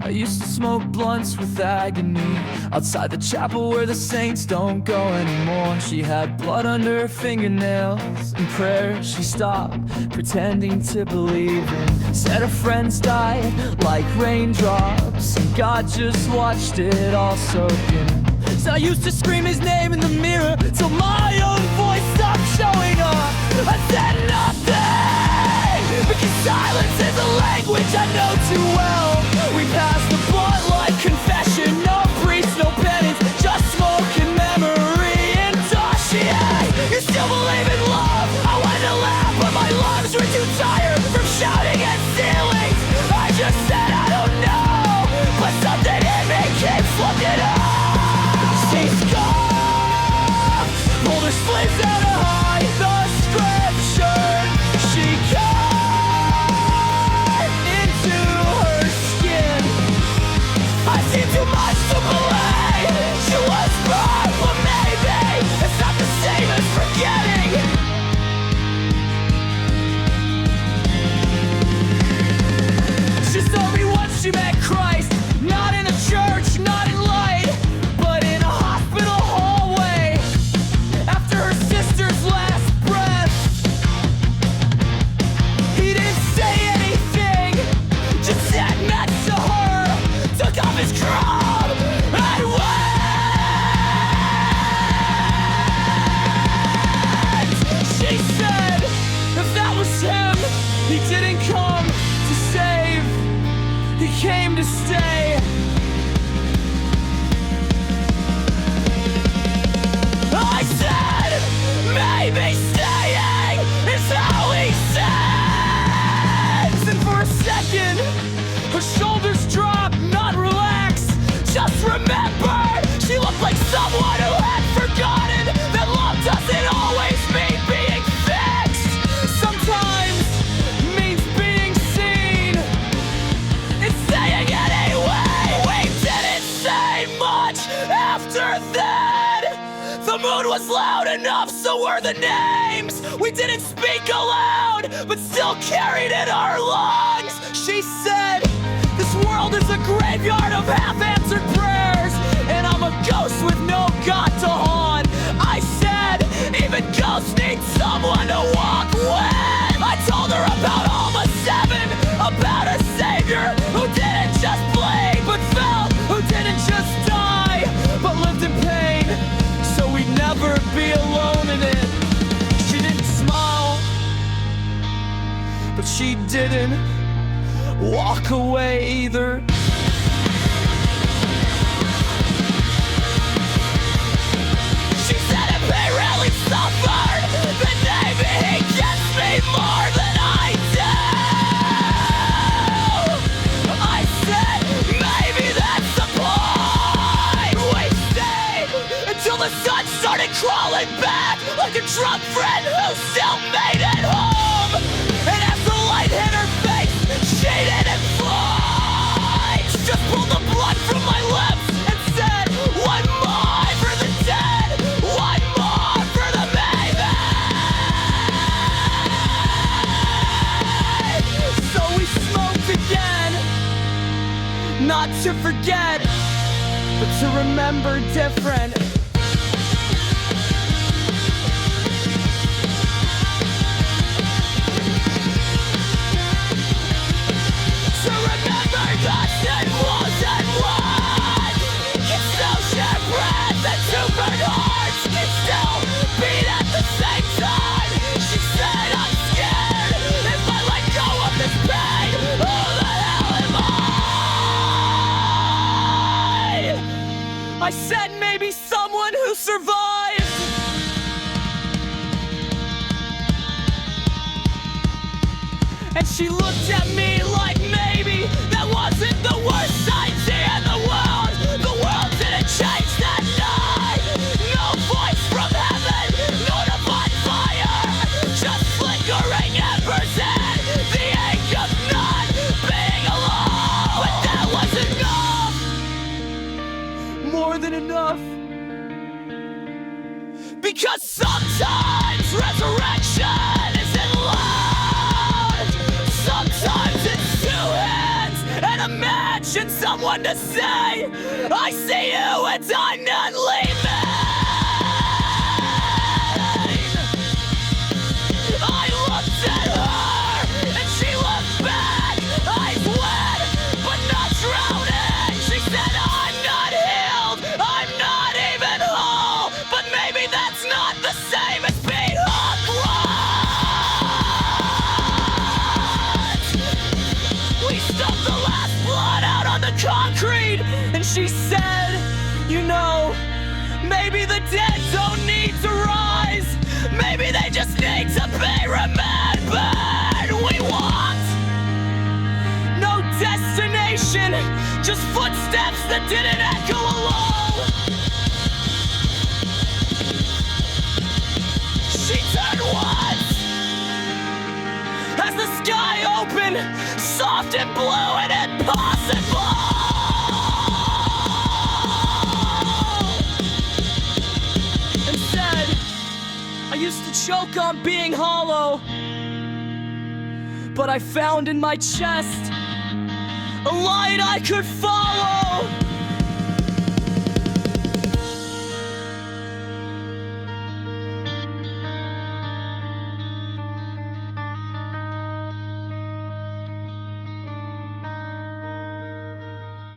I used to smoke blunts with Agony outside the chapel where the saints don't go anymore. She had blood under her fingernails. In prayer she stopped pretending to believe in. Said her friends died like raindrops, and God just watched it all soak in. So I used to scream his name in the mirror till my own voice stopped showing up. I said nothing, because silence is a language I know too well. We passed the blunt like confession, no priest, no penance, just smoke and memory. And you still believe in love? I wanted to laugh, but my lungs were too tired from shouting at ceilings. I just said I don't know, but something in me keeps looking up. She's scoffed, pulled her sleeves out to hide the scripture. She cut into her skin. I see too much to believe. She was wrong, but maybe it's not the same as forgetting. She told me once she met Christ, not in a church, not in light, but in a hospital hallway after her sister's last breath. He didn't say anything, just sat next to her, took off his crop and went. She said if that was him, he didn't come to save, he came to stay. I said, maybe staying is how he says. And for a second, her shoulders dropped, not relaxed, just remembered. She looked like someone who had forgotten that love doesn't always mean being fixed. Sometimes means being seen. It's saying anyway. We didn't say much after that. The mood was loud enough, so were the names. We didn't speak aloud, but still carried in our lungs. She said, this world is a graveyard of half-answered prayers, and I'm a ghost with no God to haunt. I said, even ghosts need someone to walk with. I told her about Alma 7, about a savior who didn't just bleed, but felt, who didn't just die, but lived in pain, so we'd never be alone in it. She didn't smile, but she didn't walk away either. She said if he really suffered, then maybe he gets me more than I do. I said maybe that's the point. We stayed until the sun started crawling back, like a drunk friend who still made it home. And as the light hit her face, she didn't flinch, just pulled the blood from my lips and said, one more for the dead, one more for the maybe. So we smoked again, not to forget, but to remember different. To remember dust and walls and blood, can still share breath and two burn hearts can still beat at the same time. She said I'm scared if I let go of this pain, who the hell am I? I said maybe someone who survived. And she looked at me like maybe that wasn't the worst idea in the world. The world didn't change that night. No voice from heaven, no divine fire, just flickering embers and the ache of not being alone. But that was enough, more than enough. Because sometimes resurrection isn't loud. Sometimes it's two hands and a match. reaching someone to say, I see you and I'm not leaving. I looked at her and she looked back. Eyes wet, but not drowning. She said, I'm not healed, I'm not even whole, but maybe that's not the same as being hooked. We stuffed the last blood out on the concrete, and she said, you know, maybe the dead don't need to rise. Maybe they just need to be remembered. We walked, no destination, just footsteps that didn't echo alone. She turned once as the sky opened, soft and blue and impossible. And said, I used to choke on being hollow, but I found in my chest a light I could follow.